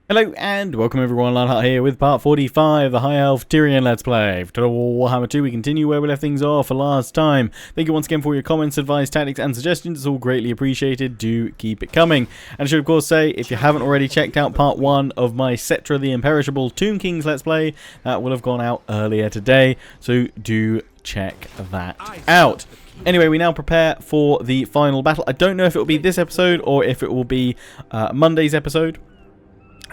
Hello and welcome everyone, Lionheart here with part 45, the High Elf Tyrion Let's Play. For Total War Warhammer 2 we continue where we left things off for last time. Thank you once again for your comments, advice, tactics and suggestions, it's all greatly appreciated, do keep it coming. And I should of course say, if you haven't already checked out part 1 of my Cetra the Imperishable Tomb Kings Let's Play, that will have gone out earlier today, so do check that out. Anyway, we now prepare for the final battle. I don't know if it will be this episode or if it will be Monday's episode.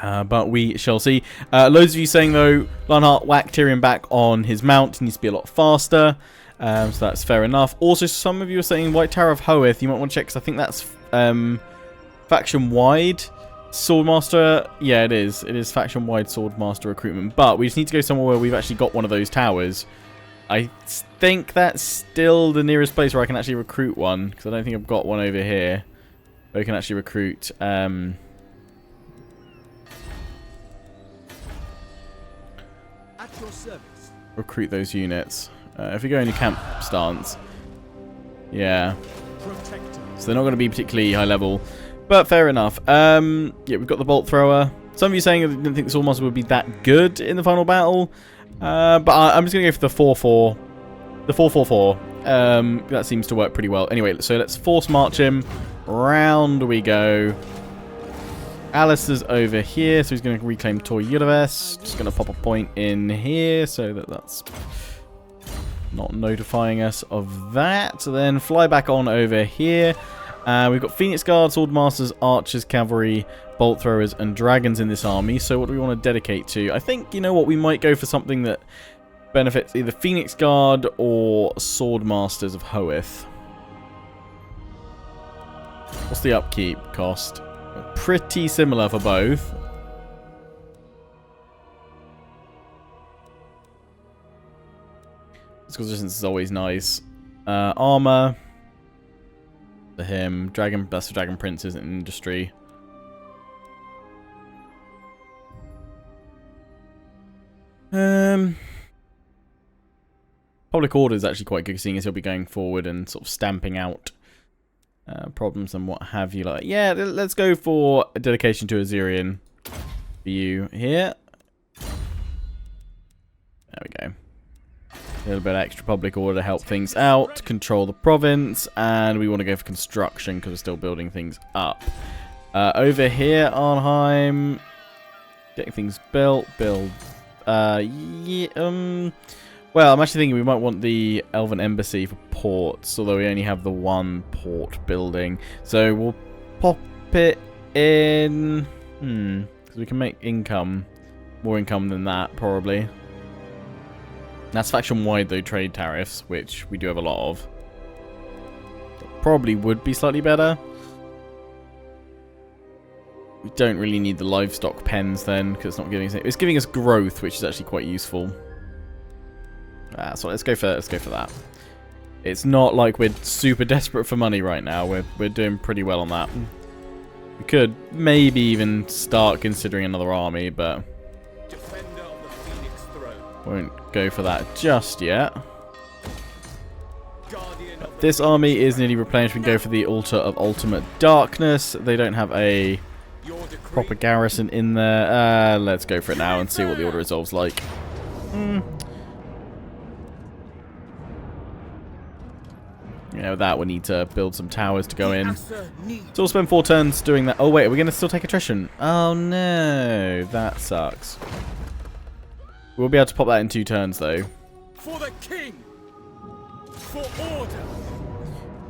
But we shall see. Loads of you saying, though, Lionheart, whack Tyrion back on his mount. He needs to be a lot faster. So that's fair enough. Also, some of you are saying White Tower of Hoeth. You might want to check, because I think that's faction-wide Swordmaster. Yeah, it is. It is faction-wide Swordmaster recruitment. But we just need to go somewhere where we've actually got one of those towers. I think that's still the nearest place where I can actually recruit one, because I don't think I've got one over here where we can actually recruit... recruit those units. If we go into camp stance, yeah, so they're not going to be particularly high level, but fair enough. Yeah, we've got the bolt thrower. Some of you saying I didn't think the Swordmaster would be that good in the final battle, but I'm just going to go for the 4-4, the 4-4-4. That seems to work pretty well. Anyway, so let's force march him. Round we go. Alistair's over here, so he's going to reclaim Tor Universe. Just going to pop a point in here so that that's not notifying us of that. So then fly back on over here. We've got Phoenix Guard, Swordmasters, Archers, Cavalry, Bolt Throwers, and Dragons in this army. So what do we want to dedicate to? I think, you know what, we might go for something that benefits either Phoenix Guard or Swordmasters of Hoeth. What's the upkeep cost? Pretty similar for both. Physical resistance is always nice. Armor for him. Dragon, that's for Dragon Princes in industry. Public order is actually quite good, seeing as he'll be going forward and sort of stamping out problems and what have you. Like, yeah, let's go for a dedication to Azerion for you here. There we go. A little bit of extra public order to help things out, control the province, and we want to go for construction because we're still building things up. Over here, Arnheim, getting things built, well, I'm actually thinking we might want the Elven Embassy for ports, although we only have the one port building. So we'll pop it in... because we can make income. More income than that, probably. That's faction-wide, though, trade tariffs, which we do have a lot of. Probably would be slightly better. We don't really need the livestock pens, then, because it's not giving us... It's giving us growth, which is actually quite useful. So let's go for that. It's not like we're super desperate for money right now. We're doing pretty well on that. We could maybe even start considering another army, but won't go for that just yet. This army is nearly replenished. We can go for the Altar of Ultimate Darkness. They don't have a proper garrison in there. Let's go for it now and see what the order resolves like. You know, that we need to build some towers to go in. So we'll spend 4 turns doing that. Oh, wait, are we going to still take attrition? Oh, no. That sucks. We'll be able to pop that in 2 turns, though. For the king! For order!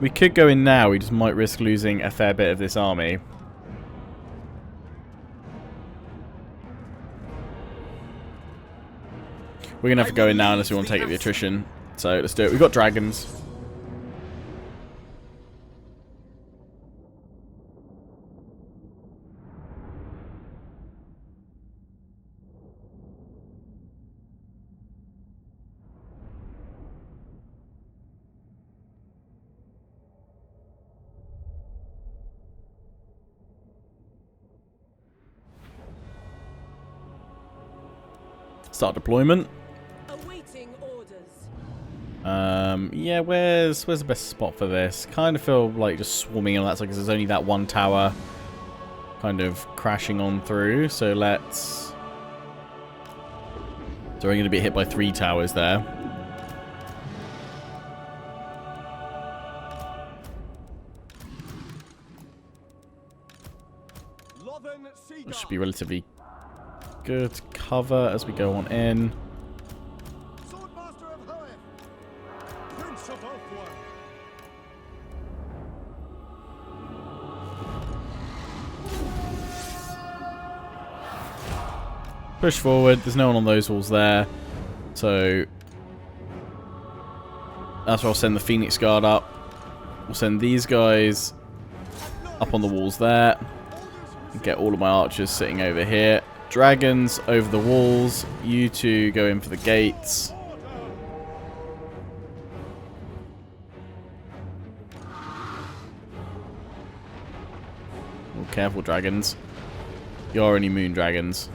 We could go in now. We just might risk losing a fair bit of this army. We're going to have to go in now unless we want to take the attrition. So let's do it. We've got dragons. Start deployment. Awaiting orders. Yeah, where's the best spot for this? Kind of feel like just swarming on that side because there's only that one tower. kind of crashing on through. So let's... So we're going to be hit by 3 towers there. That should be relatively good cover as we go on in. Push forward. There's no one on those walls there. So that's where I'll send the Phoenix Guard up. We'll send these guys up on the walls there. Get all of my archers sitting over here. Dragons over the walls. You two go in for the gates. Oh, careful, dragons. You're only moon dragons.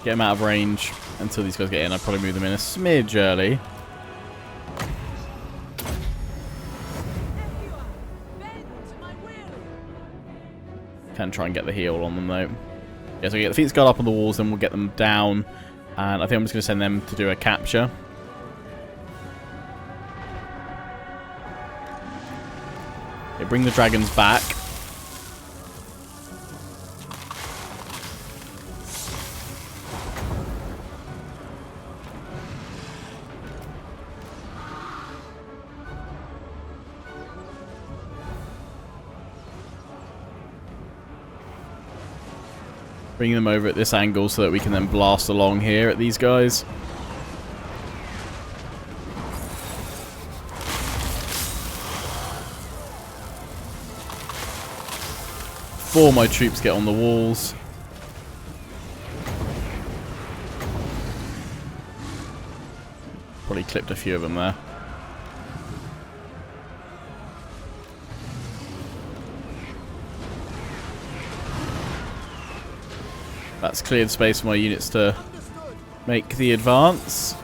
Get them out of range until these guys get in. I'll probably move them in a smidge early. Can try and get the heal on them though. Yeah, so we get the Phoenix Guard up on the walls, then we'll get them down. And I think I'm just going to send them to do a capture. Okay, bring the dragons back. Bring them over at this angle so that we can then blast along here at these guys. Before my troops get on the walls. Probably clipped a few of them there. That's cleared space for my units to make the advance.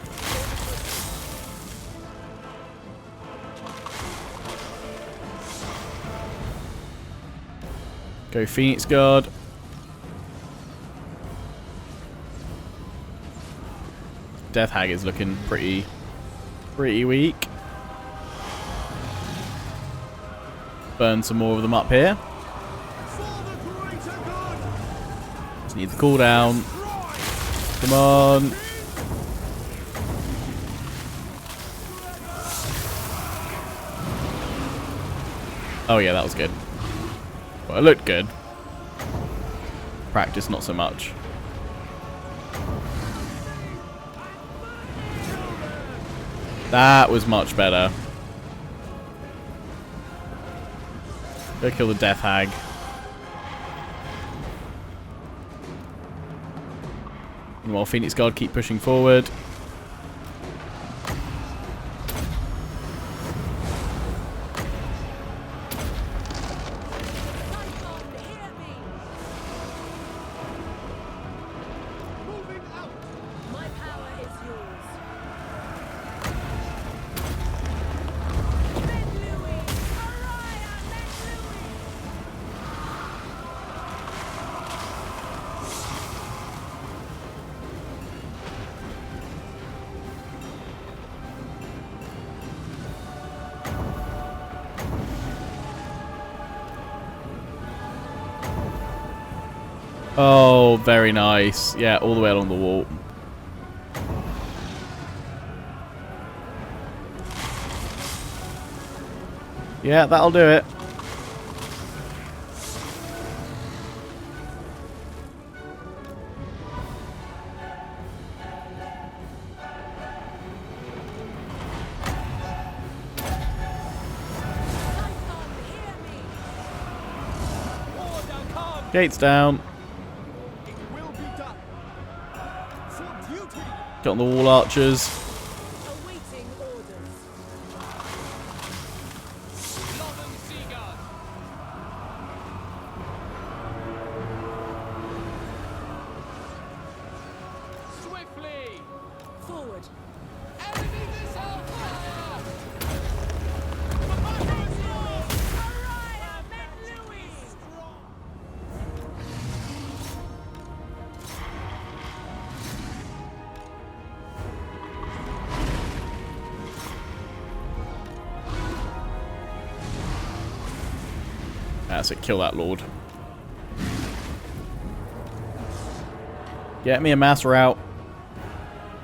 Go Phoenix Guard. Death Hag is looking pretty weak. Burn some more of them up here. Need the cooldown. Come on. Oh yeah, that was good. Well, it looked good. Practice, not so much. That was much better. Go kill the Death Hag. While Phoenix Guard keep pushing forward. Oh, very nice. Yeah, all the way along the wall. Yeah, that'll do it. Gates down. Get on the wall archers. Awaiting orders. Swiftly. That's it, kill that lord. Get me a mass route,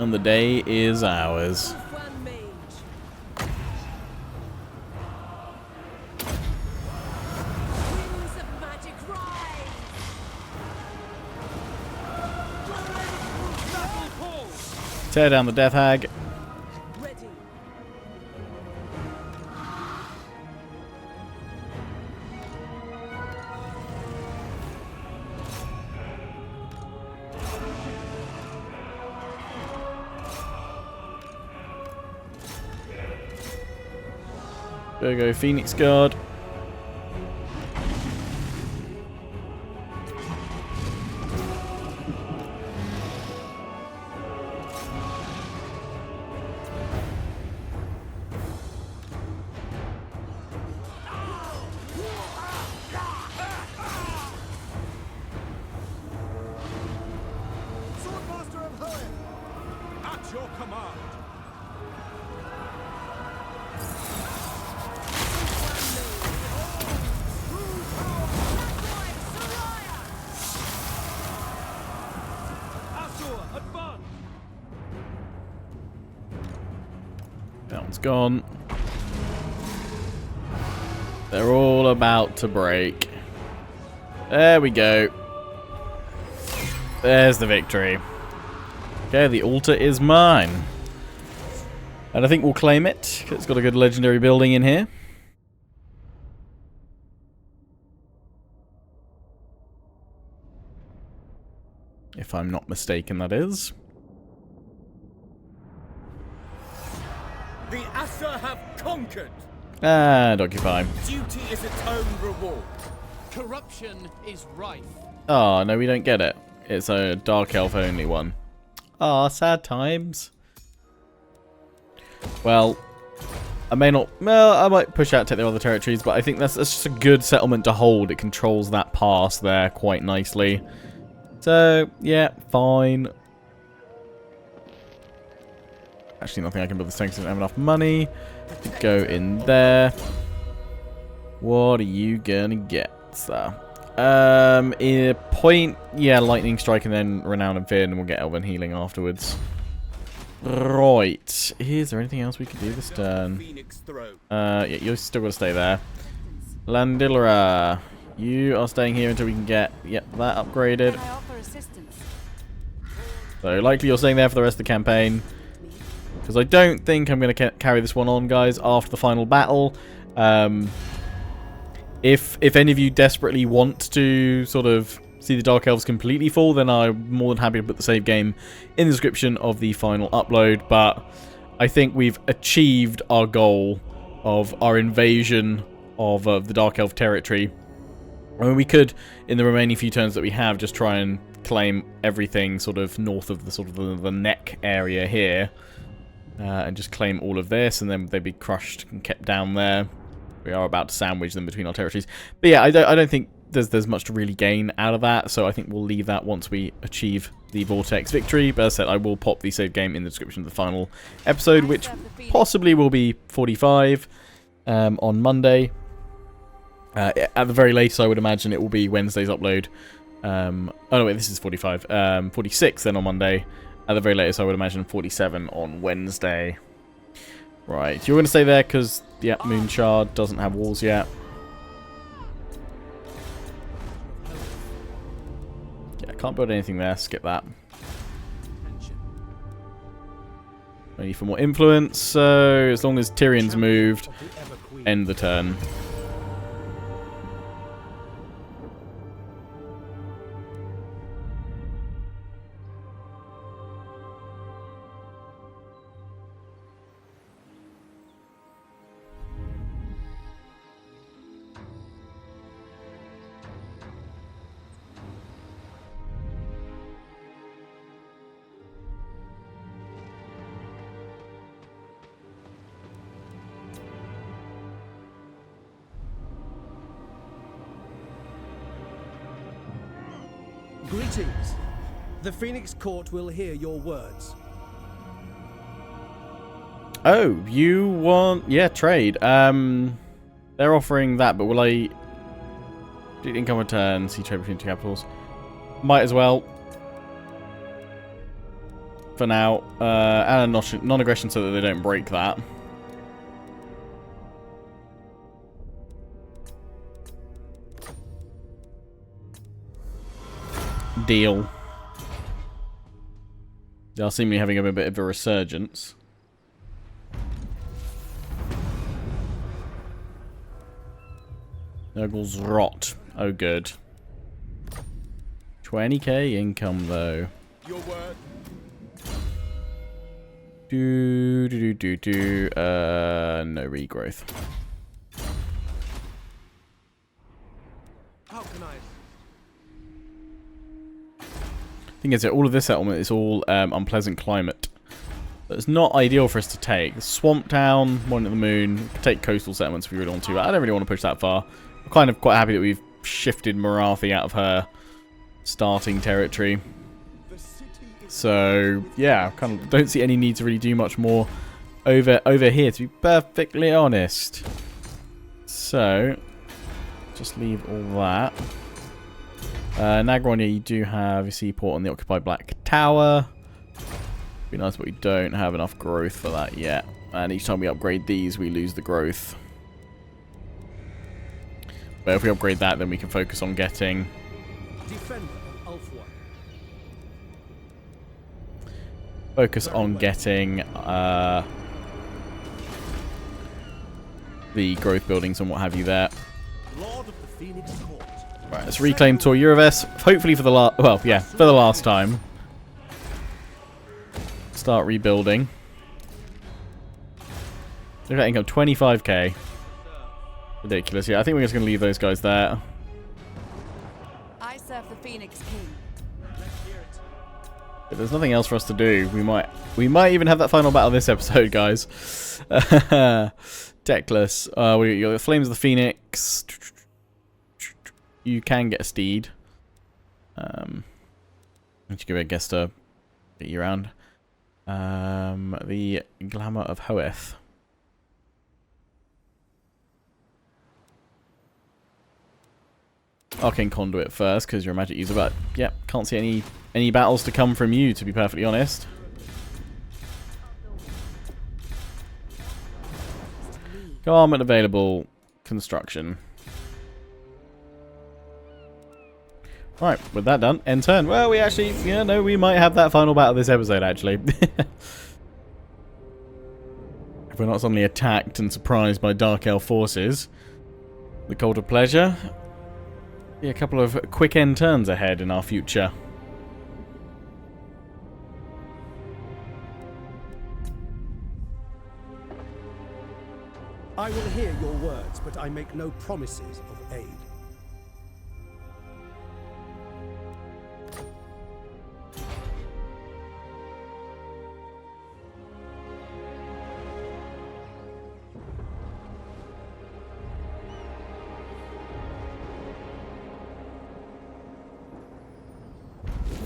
and the day is ours. Tear down the Death Hag. Go Phoenix Guard. Swordmaster of Hoenn, at your command. That one's gone. They're all about to break. There we go. There's the victory. Okay, the altar is mine. And I think we'll claim it, because it's got a good legendary building in here. If I'm not mistaken, that is. The Asa have conquered. And occupy. Duty is its own reward. Corruption is rife. Oh, no, we don't get it. It's a Dark Elf only one. Ah, sad times. Well, I may not... Well, I might push out, take the other territories, but I think that's just a good settlement to hold. It controls that pass there quite nicely. So, yeah, fine. Actually, nothing I can build this tank because I don't have enough money to go in there. What are you gonna get, sir? In point, yeah, lightning strike and then renown and fear, and we'll get elven healing afterwards. Right. Is there anything else we can do this turn? Yeah, you're still gonna stay there. Landilra, you are staying here until we can get that upgraded. So likely you're staying there for the rest of the campaign. Because I don't think I'm going to carry this one on, guys, after the final battle. If any of you desperately want to sort of see the Dark Elves completely fall, then I'm more than happy to put the save game in the description of the final upload. But I think we've achieved our goal of our invasion of the Dark Elf territory. I mean, we could, in the remaining few turns that we have, just try and claim everything sort of north of the neck area here. And just claim all of this, and then they'd be crushed and kept down there. We are about to sandwich them between our territories. But yeah, I don't think there's much to really gain out of that, so I think we'll leave that once we achieve the Vortex victory. But as I said, I will pop the save game in the description of the final episode, which possibly will be 45 on Monday. At the very latest, I would imagine it will be Wednesday's upload. Oh no, wait, this is 45. 46 then on Monday. At the very latest, I would imagine 47 on Wednesday. Right, you're going to stay there because, yeah, Moon Shard doesn't have walls yet. Yeah, I can't build anything there. Skip that. No need for more influence, so as long as Tyrion's moved, end the turn. Greetings. The Phoenix Court will hear your words. Oh, you want... Yeah, trade. They're offering that, but will I... Income return, see trade between two capitals. Might as well. For now. And a non-aggression so that they don't break that. Deal. They are seemingly having a bit of a resurgence. Nurgle's rot. Oh, good. 20k income, though. Your word. No regrowth. How can I? Thing is, all of this settlement is all unpleasant climate. It's not ideal for us to take. Swamp Town, One at the Moon. We could take coastal settlements if we really want to, but I don't really want to push that far. I'm kind of quite happy that we've shifted Marathi out of her starting territory. So, yeah, kind of don't see any need to really do much more over here, to be perfectly honest. So, just leave all that. Nagronia, you do have a seaport on the occupied Black Tower. Be nice, but we don't have enough growth for that yet. And each time we upgrade these, we lose the growth. But if we upgrade that, then we can focus on getting... Defender of Ulfwa. Focus on getting the growth buildings and what have you there. Lord of the Phoenix Court. Right, let's reclaim Tor Uraves. Hopefully for the for the last time. Start rebuilding. Look at that income, 25k. Ridiculous. Yeah, I think we're just going to leave those guys there. I serve the Phoenix King. If there's nothing else for us to do, we might even have that final battle this episode, guys. Deckless. We got the Flames of the Phoenix. You can get a steed. Need to give it a guess to get you around. The Glamour of Hoeth. Arcane Conduit first, because you're a magic user, but yeah, can't see any battles to come from you, to be perfectly honest. Garment available. Construction. Right, with that done, end turn. Well, we actually, yeah, no, we might have that final battle this episode, actually. If we're not suddenly attacked and surprised by Dark Elf forces. The Cult of Pleasure. Yeah, a couple of quick end turns ahead in our future. I will hear your words, but I make no promises of aid.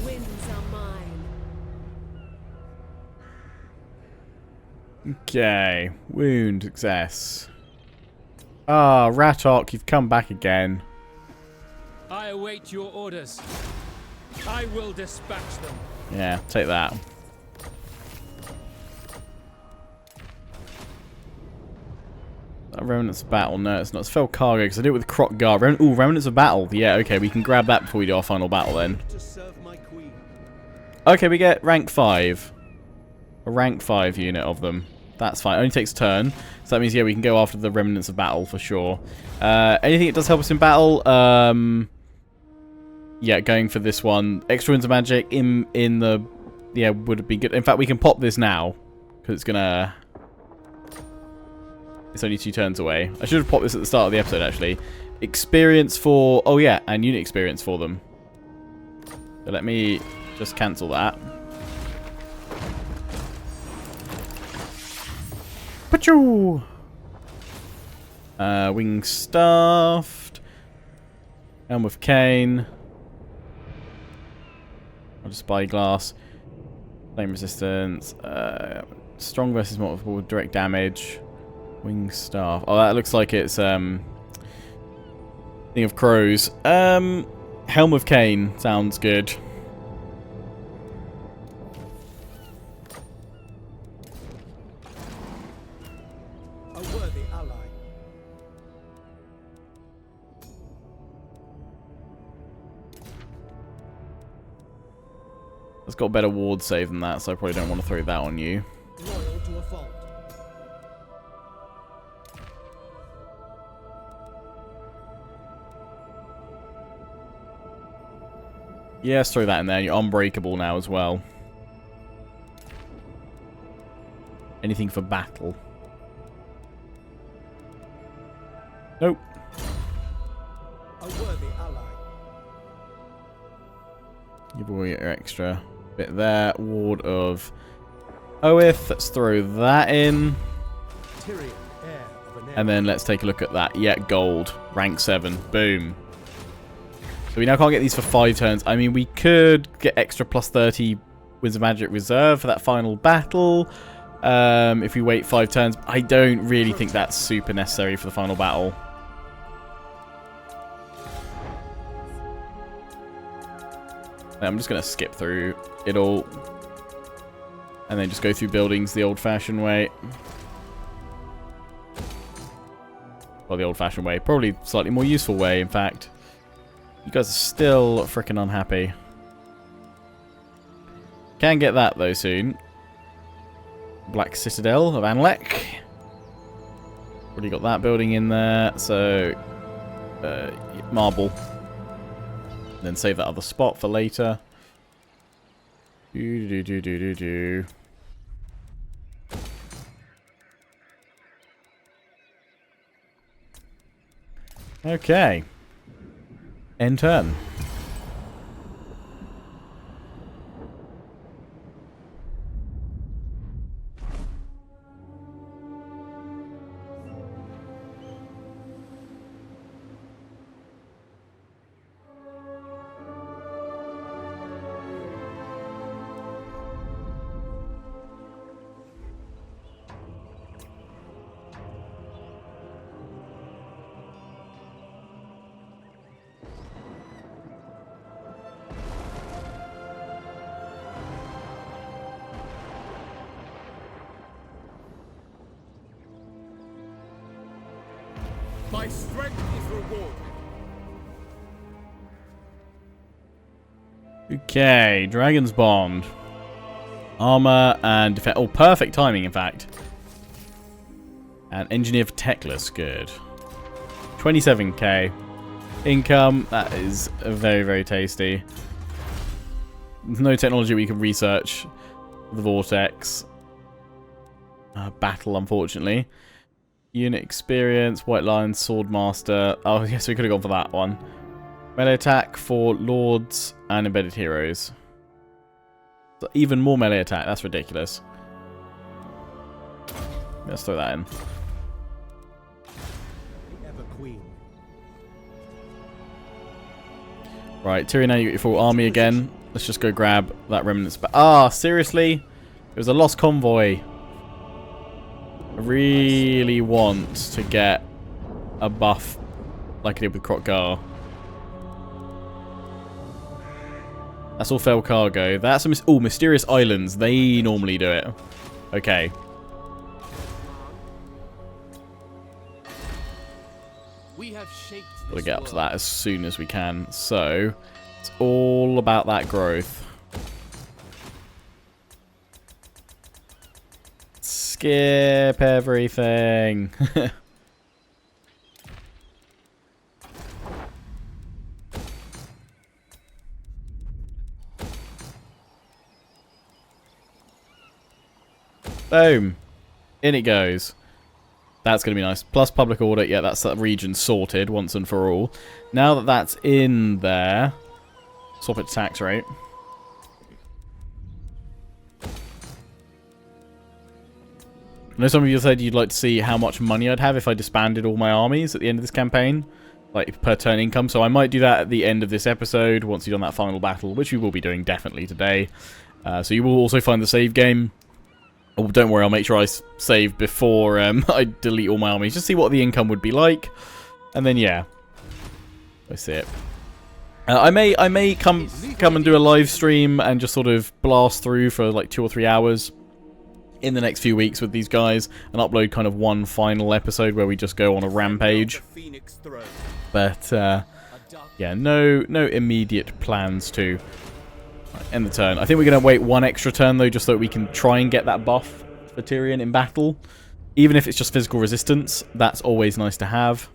Winds are mine. Okay, wound success. Ah, Ratok, you've come back again. I await your orders. I will dispatch them. Yeah, take that. Remnants of Battle. No, it's not. It's Fell Cargo, because I did it with Croc Guard. Remnants of Battle. Yeah, okay, we can grab that before we do our final battle then. To serve my queen. Okay, we get rank 5. A rank 5 unit of them. That's fine. Only takes a turn. So that means, yeah, we can go after the Remnants of Battle for sure. Anything that does help us in battle, yeah, going for this one. Extra Winds of Magic in the... Yeah, would be good. In fact, we can pop this now. Because it's gonna... It's only 2 turns away. I should have popped this at the start of the episode, actually. Experience for... Oh, yeah, and unit experience for them. So let me just cancel that. Pachoo! Wing Staffed. Helm of Cain. spyglass. Flame resistance. Strong versus multiple direct damage. Wing staff. Oh, that looks like it's Thing of Crows. Helm of Cain sounds good. A worthy ally. It's got a better ward save than that, so I probably don't want to throw that on you. Loyal to a fault. Yeah, let's throw that in there. You're unbreakable now as well. Anything for battle? Nope. A worthy ally. You've all got your extra bit there. Ward of Oath. Let's throw that in. Tyrion, heir of an And then let's take a look at that. Yeah, gold. Rank 7. Boom. So we now can't get these for 5 turns. I mean, we could get extra plus 30 Winds of Magic Reserve for that final battle. If we wait 5 turns. I don't really think that's super necessary for the final battle. I'm just going to skip through it all. And then just go through buildings the old-fashioned way. Well, the old-fashioned way. Probably slightly more useful way, in fact. You guys are still freaking unhappy. Can get that, though, soon. Black Citadel of Anlek. Already got that building in there. So, marble. Then save that other spot for later. Do. Okay. End turn. My strength is rewarded. Okay, Dragon's Bond. Armor and defense. Oh, perfect timing, in fact. And Engineer for Techless, good. 27k. Income, that is very, very tasty. There's no technology we can research. The Vortex. Battle, unfortunately. Unit experience, White Lion, Swordmaster. Oh, yes, we could have gone for that one. Melee attack for Lords and Embedded Heroes. So even more melee attack. That's ridiculous. Let's throw that in. The Ever Queen. Right, Tyrion, now you got your full army again. Let's just go grab that remnants. Ah, seriously? It was a lost convoy. I really want to get a buff like I did with Krokgar. That's all failed cargo. That's a Mysterious Islands. They normally do it. Okay. We have shaped Gotta this get up to world. that as soon as we can. So, it's all about that growth. Skip everything. Boom. In it goes. That's going to be nice. Plus public order. Yeah, that's that region sorted once and for all. Now that that's in there, swap it to tax rate. I know some of you said you'd like to see how much money I'd have if I disbanded all my armies at the end of this campaign. like per turn income. So I might do that at the end of this episode once you've done that final battle, which we will be doing definitely today. So you will also find the save game. Oh, don't worry, I'll make sure I save before I delete all my armies. Just see what the income would be like. And then, yeah. I see it. I may come and do a live stream and just sort of blast through for like 2 or 3 hours in the next few weeks with these guys and upload kind of one final episode where we just go on a rampage. But yeah, no immediate plans to end the turn. I think we're going to wait one extra turn though, just so that we can try and get that buff for Tyrion in battle. Even if it's just physical resistance, that's always nice to have.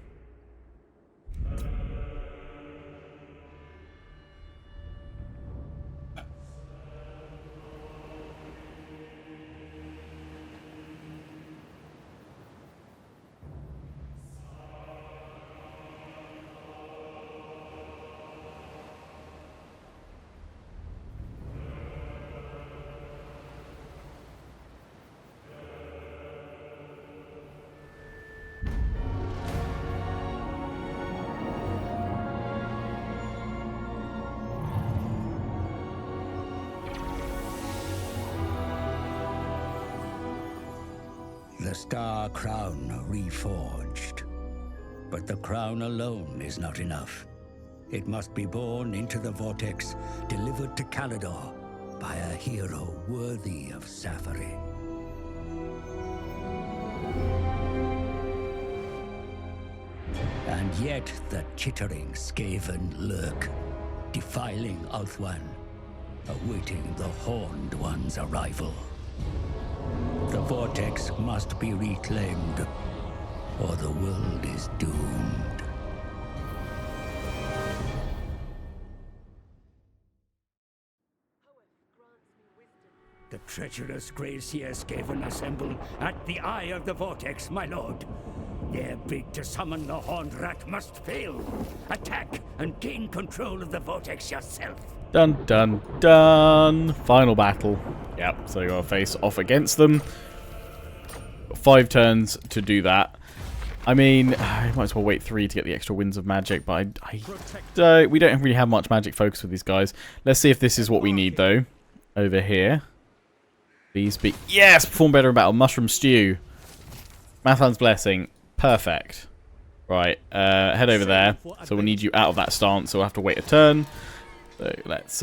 The Star Crown reforged. But the crown alone is not enough. It must be born into the Vortex, delivered to Caledor by a hero worthy of Safari. And yet the chittering Skaven lurk, defiling Ulthuan, awaiting the Horned One's arrival. The Vortex must be reclaimed, or the world is doomed. The treacherous Gracier Skaven assemble at the eye of the Vortex, my lord. Their bid to summon the Horned Rat must fail. Attack and gain control of the Vortex yourself. Dun dun dun. Final battle. Yep, so you're going to face off against them. 5 turns to do that. I mean, I might as well wait 3 to get the extra winds of magic, but we don't really have much magic focus with these guys. Let's see if this is what we need, though. Over here. Please be... Yes! Perform better in battle. Mushroom stew. Mathan's blessing. Perfect. Right, head over there. So we'll need you out of that stance, so we'll have to wait a turn. So let's...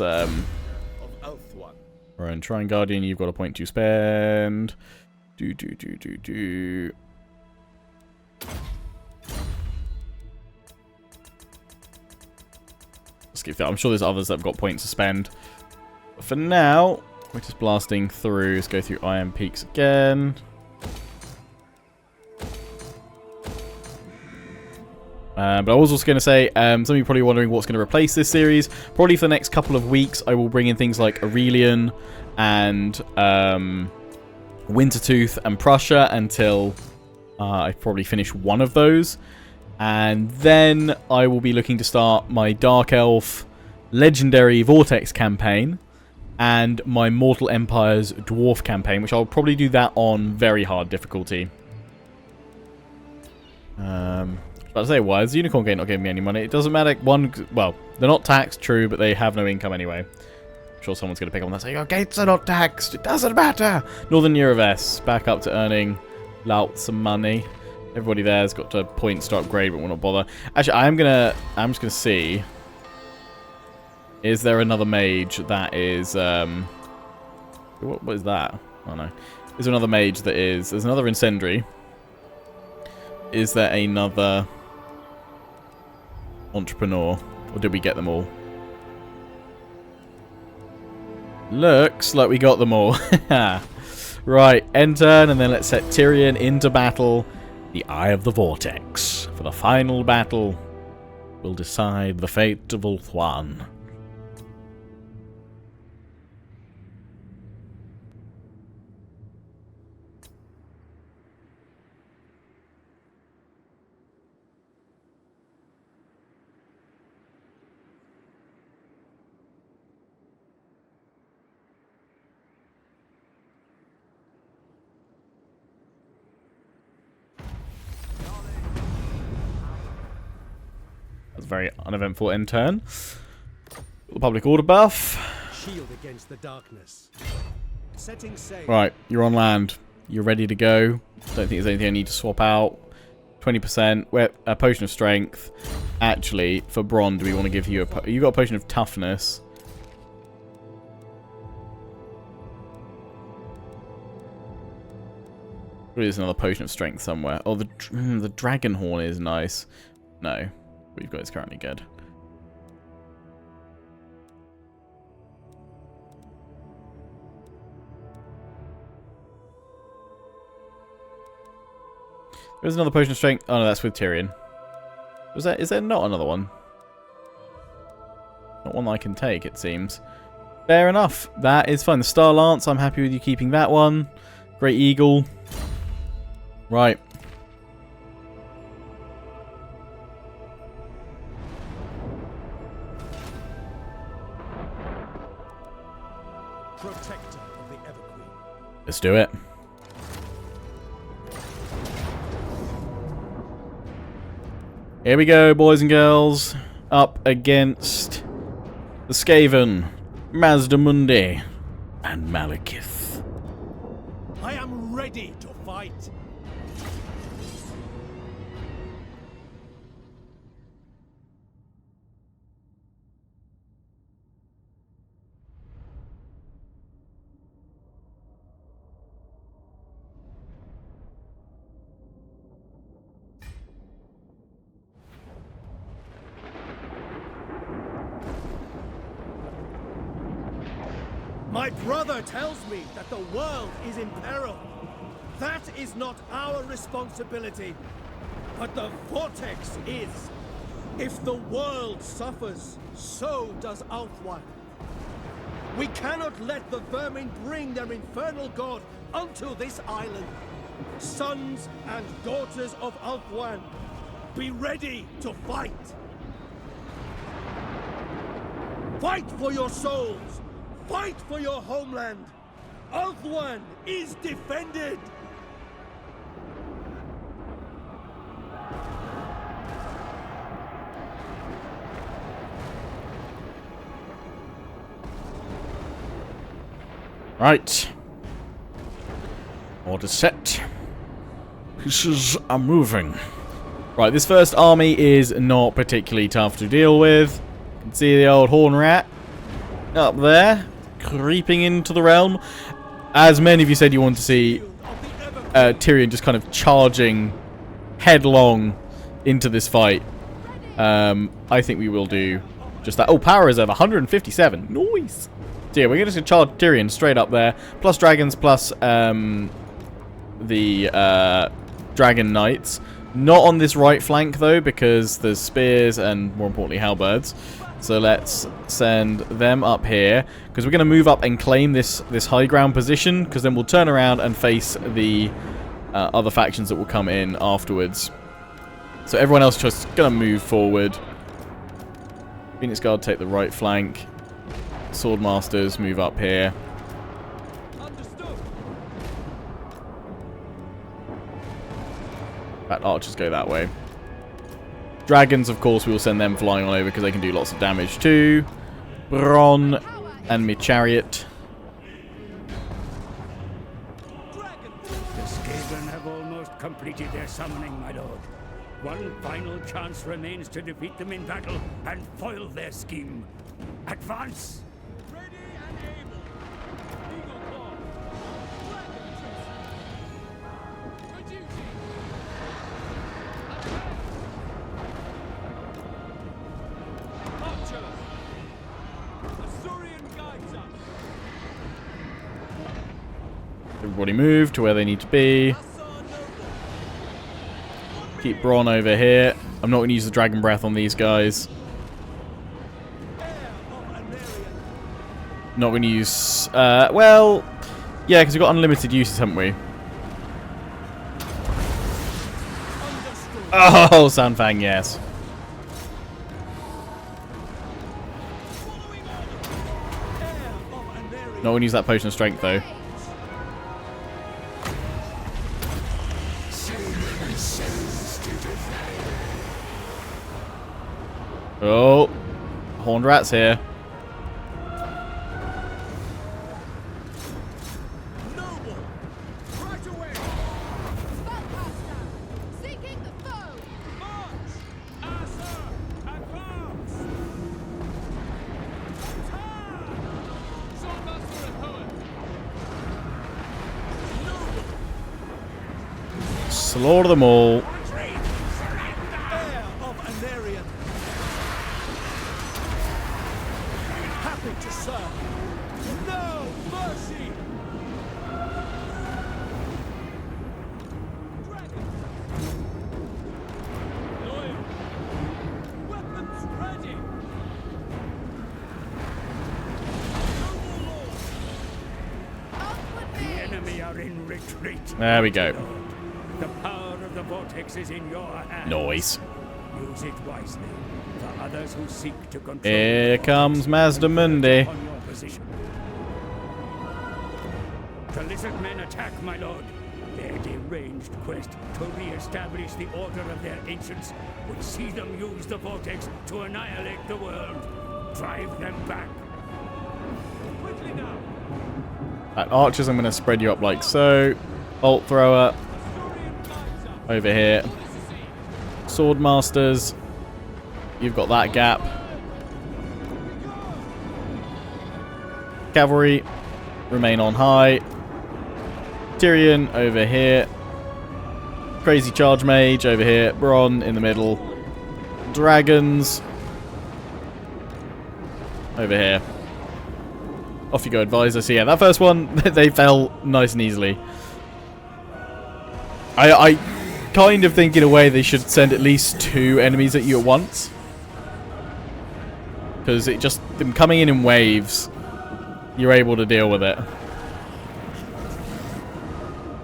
Right, and Shrine Guardian, you've got a point to spend. Do. Skip that. I'm sure there's others that have got points to spend. But for now, we're just blasting through. Let's go through Iron Peaks again. But I was also going to say, some of you are probably wondering what's going to replace this series. Probably for the next couple of weeks, I will bring in things like Aurelian and Wintertooth and Prussia until I probably finish one of those. And then I will be looking to start my Dark Elf Legendary Vortex campaign and my Mortal Empires Dwarf campaign, which I'll probably do that on very hard difficulty. But I say, why is the Unicorn Gate not giving me any money? It doesn't matter. Well, they're not taxed, true, but they have no income anyway. I'm sure someone's going to pick up on that and say, your gates are not taxed. It doesn't matter. Northern Euroves, back up to earning lots of money. Everybody there's got a points to upgrade, but we'll not bother. Actually, I'm just gonna see. Is there another mage that is what is that? Oh no. Is there another mage that is... There's another incendiary. Is there another entrepreneur? Or did we get them all? Looks like we got them all. Right, end turn, and then let's set Tyrion into battle. The Eye of the Vortex. For the final battle will decide the fate of Ulthuan. was a very uneventful end turn. The public order buff. Shield against the darkness. Setting sail. Right, you're on land. You're ready to go. Don't think there's anything I need to swap out. 20%. A potion of strength. Actually, for Bron, do we want to give you a... You got a potion of toughness. There's another potion of strength somewhere. Oh, the dragon horn is nice. No, what you've got is currently good. There's another potion of strength. Oh no, that's with Tyrion. Is there not another one? Not one that I can take, it seems. Fair enough. That is fine. The Star Lance, I'm happy with you keeping that one. Great Eagle. Right. Protector of the Everqueen. Let's do it. Here we go, boys and girls. Up against the Skaven, Mazdamundi, and Malekith. I am ready to fight. My brother tells me that the world is in peril. That is not our responsibility, but the Vortex is. If the world suffers, so does Ulthuan. We cannot let the vermin bring their infernal god unto this island. Sons and daughters of Ulthuan, be ready to fight. Fight for your souls. Fight for your homeland! Ulthuan is defended! Right. Order set. Pieces are moving. Right, this first army is not particularly tough to deal with. You can see the old horn rat up there, creeping into the realm. As many of you said you want to see Tyrion just kind of charging headlong into this fight. I think we will do just that. Oh, power reserve 157. Nice. So yeah, we're going to charge Tyrion straight up there. Plus dragons, plus the dragon knights. Not on this right flank though, because there's spears and more importantly halberds. So let's send them up here, because we're going to move up and claim this high ground position, because then we'll turn around and face the other factions that will come in afterwards. So everyone else just going to move forward. Phoenix Guard take the right flank. Swordmasters move up here. That archers go that way. Dragons, of course, we will send them flying on over because they can do lots of damage too. Bron and mid chariot. The Skaven have almost completed their summoning, my lord. One final chance remains to defeat them in battle and foil their scheme. Advance! Ready and able. Eagle Claw. Dragon For duty. Archer. Azurian guides us. Everybody move to where they need to be. Keep Bron over here. I'm not going to use the Dragon Breath on these guys. Not going to use... well... Yeah, because we've got unlimited uses, haven't we? Oh, Sanfang, yes. Not going to use that Potion of Strength, though. Oh, horned rat's here. Noble! Right away! Spellcaster! Seeking the foe! March! Ah, sir! Advance! Attack! Swordmaster and poet. Slaughter them all. Heir of Anarion! Happy to serve! No mercy! Loyal! Weapons ready! Noble lord! Outward The enemy are in retreat. There we go. The power of the vortex is in your hands. Noise. Use it wisely. For others who seek to control. Here comes Mazda Mundi. On your position. The lizard men attack, my lord. Their deranged quest to re-establish the order of their ancients would see them use the vortex to annihilate the world. Drive them back. Quickly now! At archers, I'm going to spread you up like so. Bolt thrower Asturian knights up! over here. Sword masters. You've got that gap. Cavalry remain on high. Tyrion over here. Crazy charge mage over here. Bronn in the middle. Dragons over here. Off you go, advisor. So yeah, that first one, they fell nice and easily. I kind of think in a way they should send at least 2 enemies at you at once. Because it just, them coming in waves, you're able to deal with it.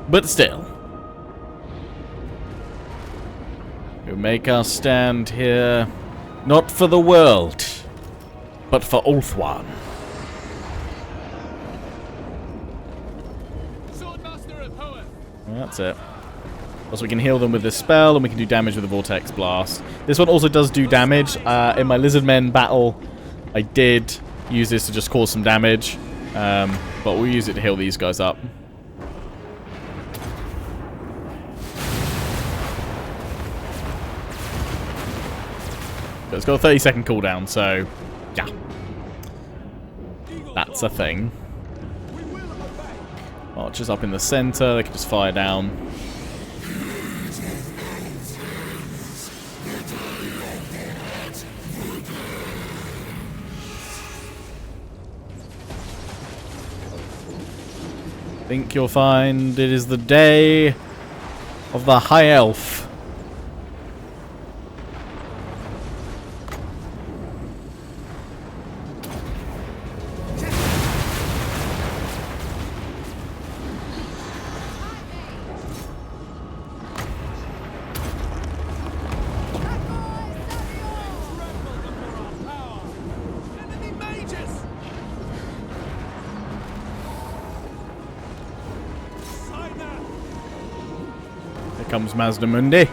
But still. We'll make our stand here, not for the world, but for Ulthuan. Swordmaster and poet. Well, that's it. Also, we can heal them with this spell, and we can do damage with the Vortex Blast. This one also does do damage. In my Lizardmen battle, I did use this to just cause some damage. But we'll use it to heal these guys up. But it's got a 30-second cooldown, so yeah. That's a thing. Archers up in the center, they can just fire down. Think you'll find it is the day of the High Elf. Enemy mages! Here comes Mazda Mundi. In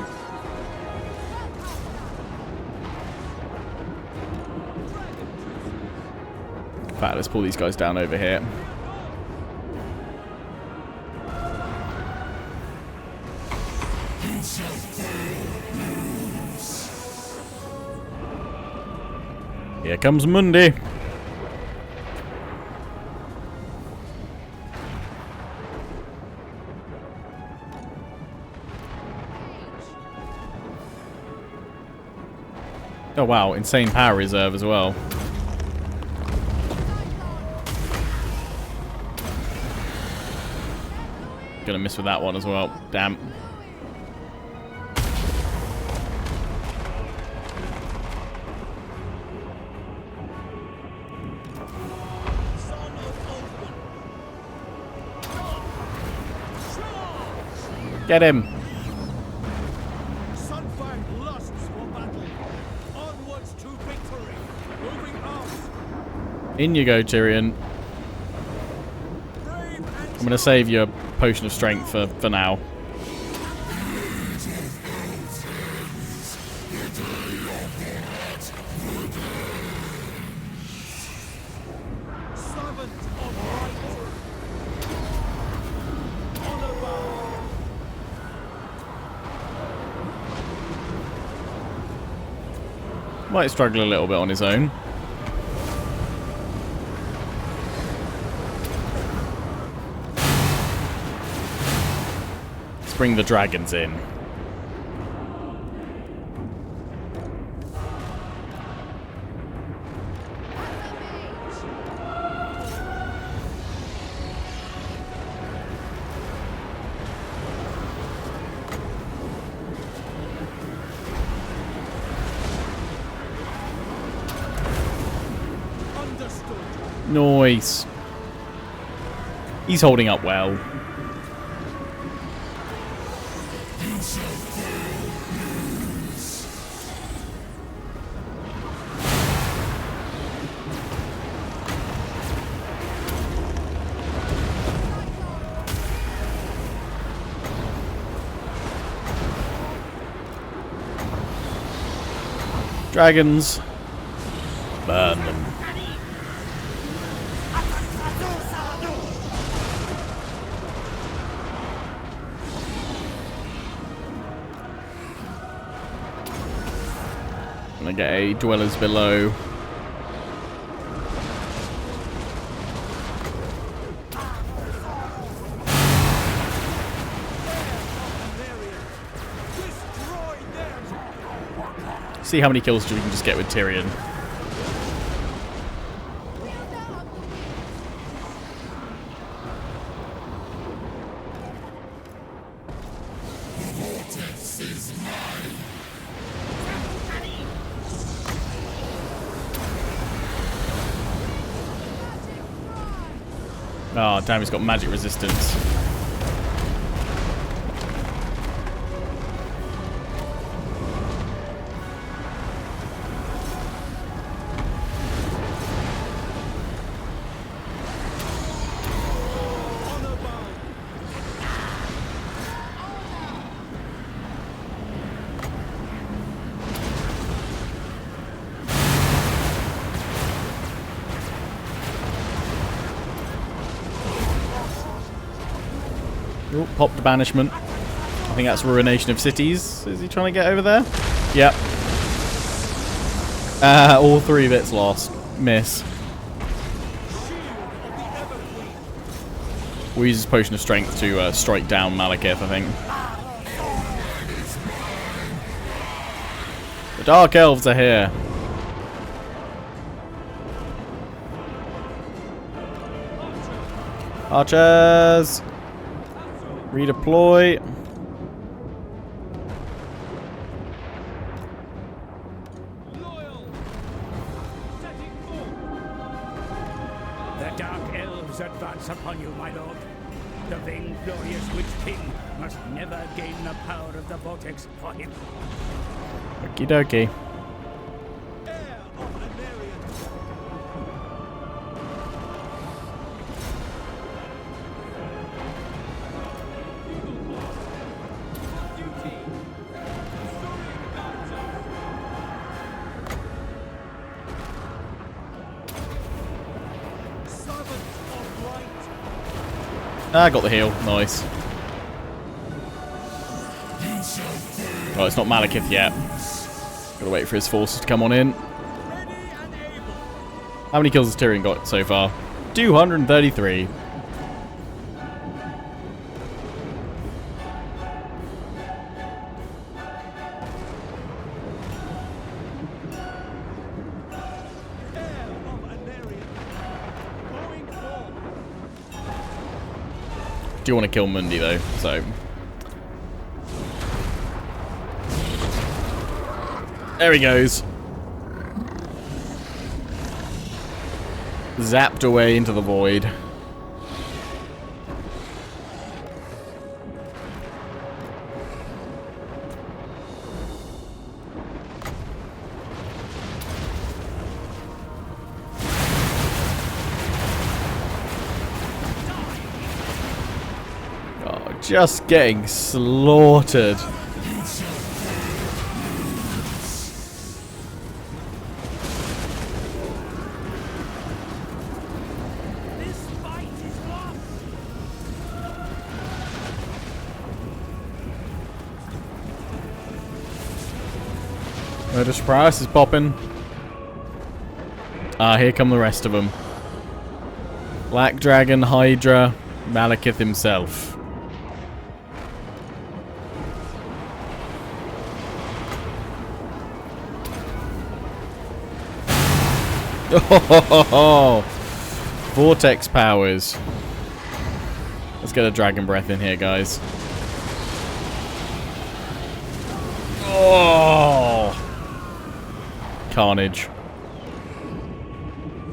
fact, let's pull these guys down over here. Here comes Mundi. Oh wow, insane power reserve as well. Gonna miss with that one as well. Damn. Get him. Sunfang lusts for battle. Onwards to victory. Moving out. In you go, Tyrion. Brave and I'm gonna save your potion of strength for now. Might struggle a little bit on his own. Let's bring the dragons in. Nice. He's holding up well. Dragons. Burn them. Gonna get a dwellers below. See how many kills we can just get with Tyrion. Oh, damn, he's got magic resistance. Oh, popped the banishment. I think that's ruination of cities. Is he trying to get over there? Yep. All 3 bits lost. Miss. We'll use his potion of strength to strike down Malekith, I think. The Dark Elves are here. Archers! Redeploy. The Dark Elves advance upon you, my lord. The vainglorious Witch King must never gain the power of the Vortex for him. Okie dokie. Ah, got the heal. Nice. Oh, it's not Malekith yet. Gotta wait for his forces to come on in. How many kills has Tyrion got so far? 233. Do want to kill Mundi though, so there he goes. Zapped away into the void. Just getting slaughtered. Murder surprise is popping. Ah, here come the rest of them. Black Dragon, Hydra, Malekith himself. Oh, Vortex powers. Let's get a Dragon Breath in here, guys. Oh, carnage.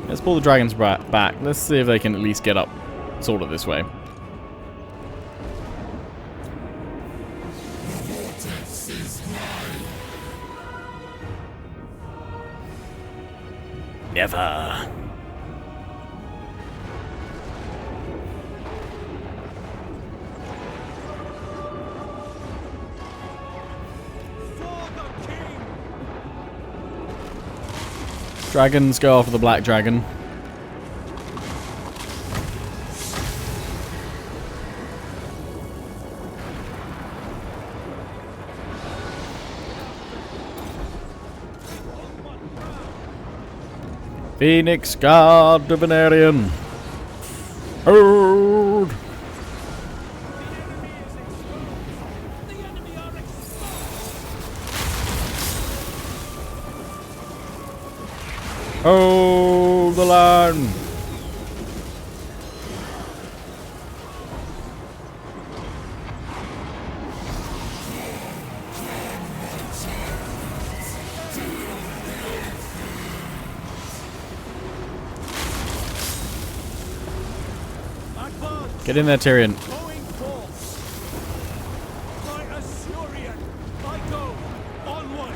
Let's pull the dragons back. Let's see if they can at least get up sort of this way. Never. Dragons go after the black dragon. Phoenix Guard of Venerian. Hold! Hold the line! Get in there, Tyrion. Going forth. My Assyrian, I go onward.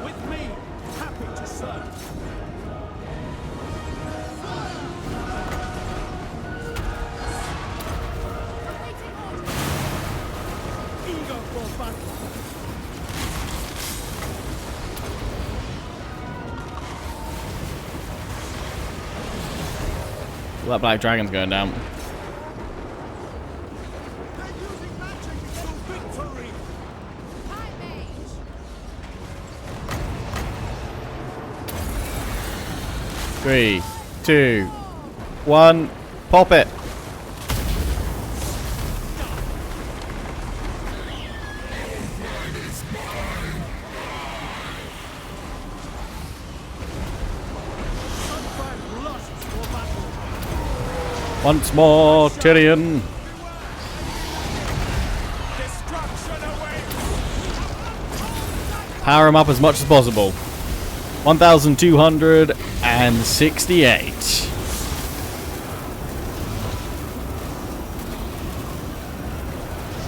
With me, happy to serve. Eager for battle. Well, that black dragon's going down. They're using magic to victory. High mage. 3, 2, 1, pop it. Sunfire lusts for battle. Once more, Tyrion. Destruction awaits. Power him up as much as possible. 1,268.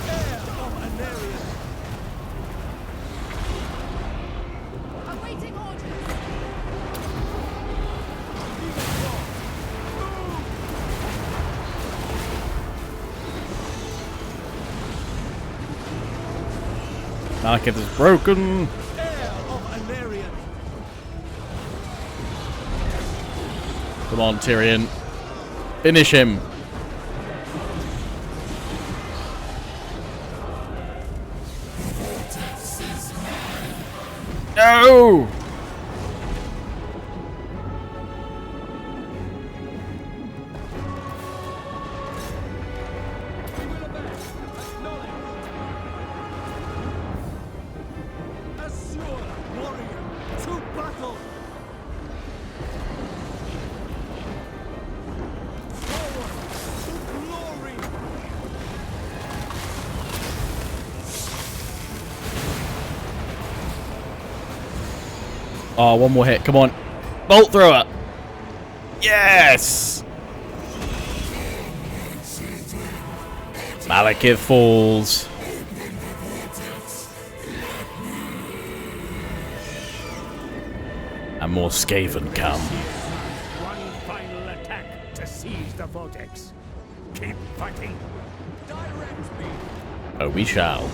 Heir of Anarian. Awaiting orders. Malekith is broken. Heir of Anarian. Come on, Tyrion. Finish him. No! Assure warrior to battle. Forward to glory. Oh, one more hit. Come on. Bolt thrower. Yes! Malekith falls. And more Skaven come. One final attack to seize the Vortex. Keep fighting. Direct me. Oh, we shall.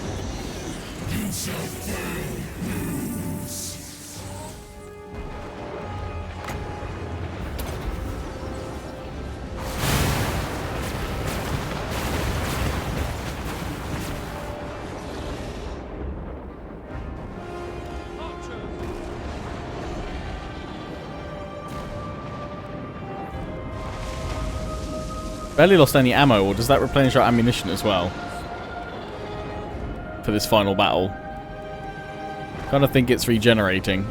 Archer. Barely lost any ammo, or does that replenish our ammunition as well? For this final battle. Kind of think it's regenerating.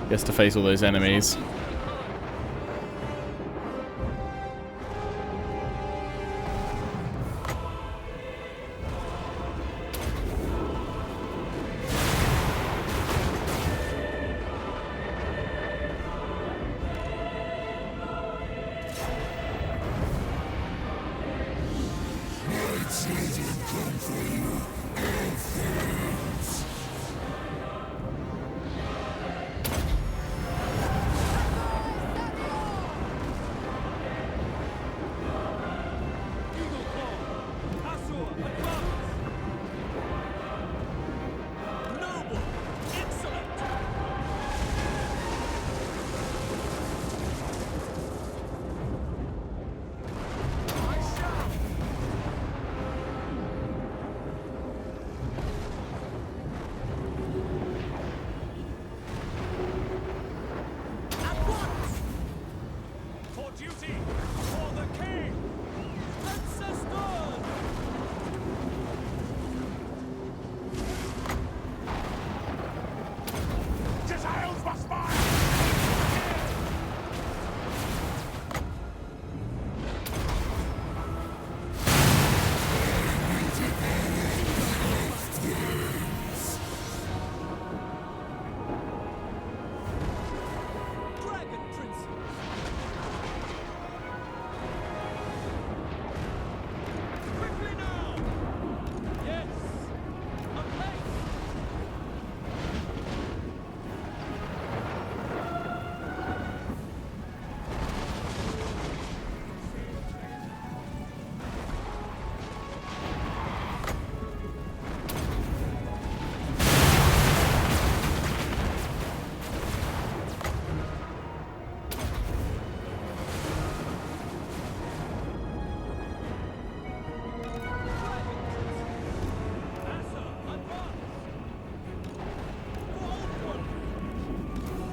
Gets to face all those enemies.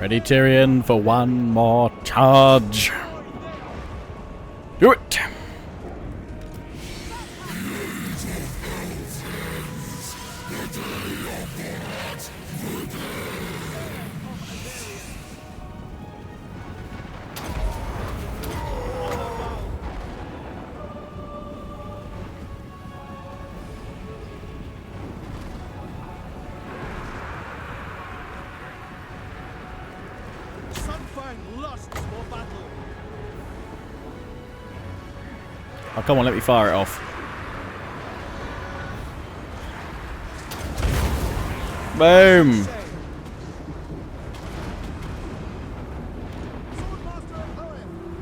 Ready, Tyrion, for one more charge. Do it! Oh, come on, let me fire it off. Boom!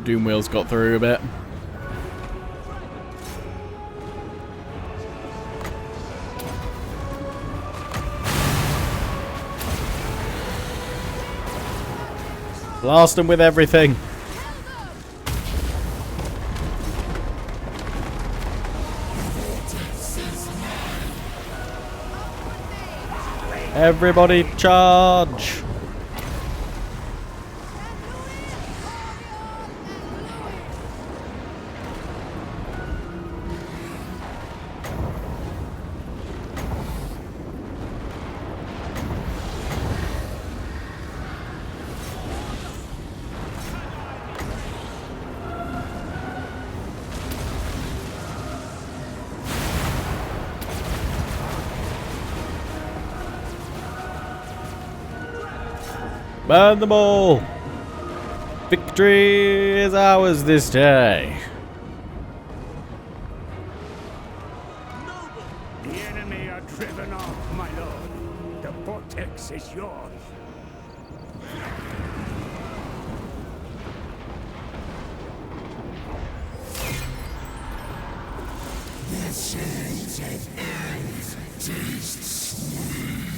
Doom wheels got through a bit. Blast them with everything. Everybody charge! Burn them all! Victory is ours this day! The enemy are driven off, my lord. The vortex is yours. The souls of Elves taste sweet.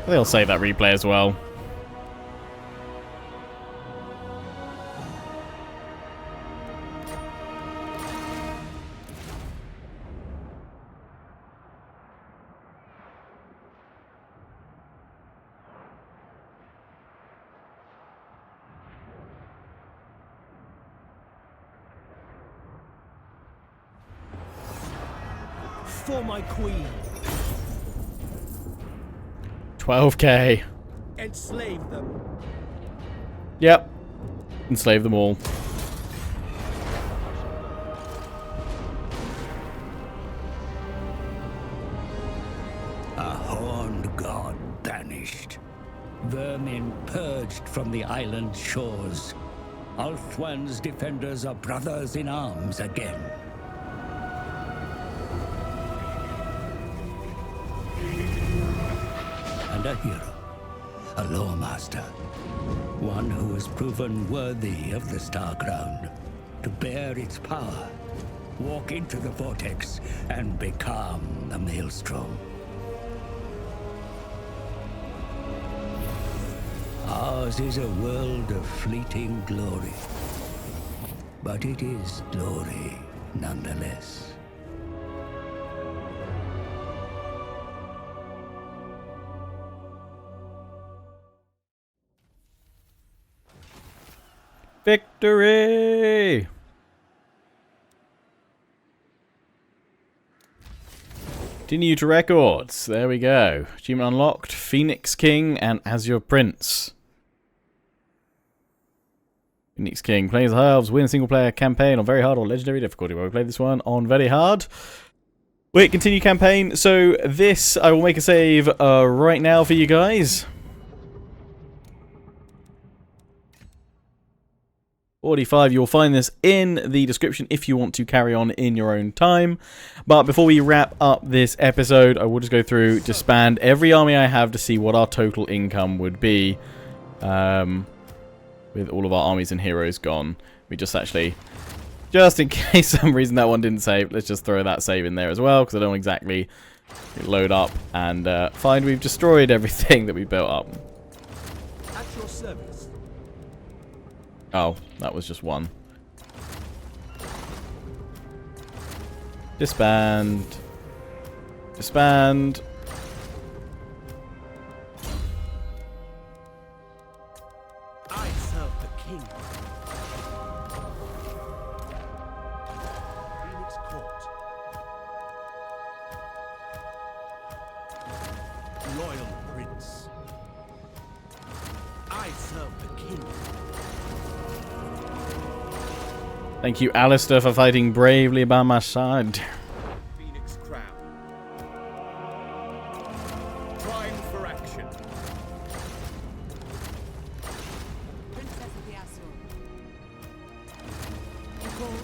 They'll save that replay as well. for my queen. 12k. Enslave them. Yep. Enslave them all. A horned god banished. Vermin purged from the island shores. Ulthuan's defenders are brothers in arms again. And a hero. A lawmaster. One who has proven worthy of the Star Crown. To bear its power. Walk into the Vortex and become the Maelstrom. Ours is a world of fleeting glory. But it is glory nonetheless. Victory! Continue to records. There we go. Achievement unlocked. Phoenix King and Azure Prince. Phoenix King plays Elves, win a single player campaign on very hard or legendary difficulty. Well, we played this one on very hard. Wait, continue campaign. So this, I will make a save right now for you guys. 45, you'll find this in the description if you want to carry on in your own time. But before we wrap up this episode, I will just go through, disband every army I have to see what our total income would be. With all of our armies and heroes gone. We just actually, just in case some reason that one didn't save, let's just throw that save in there as well, because I don't exactly load up and find we've destroyed everything that we built up. At your service. Oh, that was just one. Disband. Disband. I serve the king. Phoenix Court. Loyal prince. I serve the king. Thank you, Alistair, for fighting bravely by my side. Phoenix crown. Prime for action. Princess of the Azure. You called?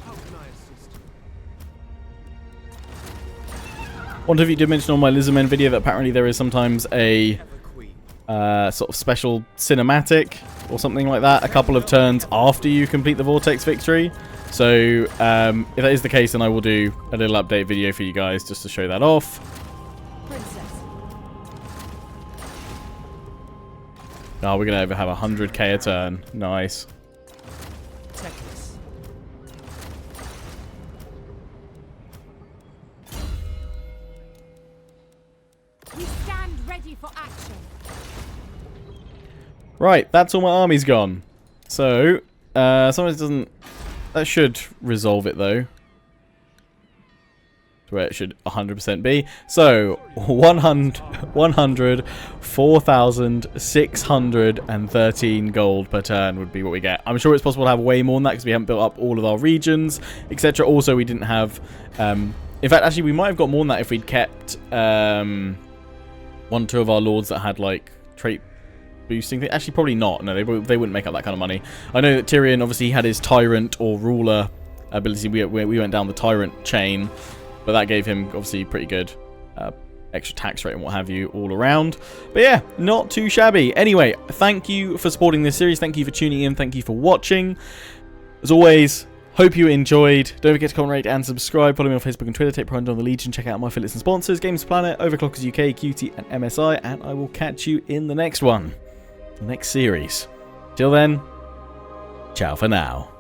How can I assist you? One of you did mention on my Lizardmen video that apparently there is sometimes a Ever queen. sort of special cinematic or something like that a couple of turns after you complete the Vortex victory. So if that is the case, then I will do a little update video for you guys just to show that off. Princess. Oh, we're going to have 100k a turn. Nice. Techless. We stand ready for action. Right, that's all my army's gone. So, sometimes it doesn't... That should resolve it, though. To where it should 100% be. So, 4,613 gold per turn would be what we get. I'm sure it's possible to have way more than that because we haven't built up all of our regions, etc. Also, we didn't have... in fact, actually, we might have got more than that if we'd kept 1 or 2 of our lords that had, like, trait boosting thing. Actually, probably not. No, they wouldn't make up that kind of money. I know that Tyrion obviously had his tyrant or ruler ability. We went down the tyrant chain, but that gave him obviously pretty good extra tax rate and what have you all around. But yeah, not too shabby. Anyway, thank you for supporting this series. Thank you for tuning in. Thank you for watching. As always, hope you enjoyed. Don't forget to comment, rate, and subscribe. Follow me on Facebook and Twitter. Take pride on the Legion. Check out my affiliates and sponsors: Games Planet, Overclockers UK, QT, and MSI. And I will catch you in the next one. The next series. Till then, ciao for now.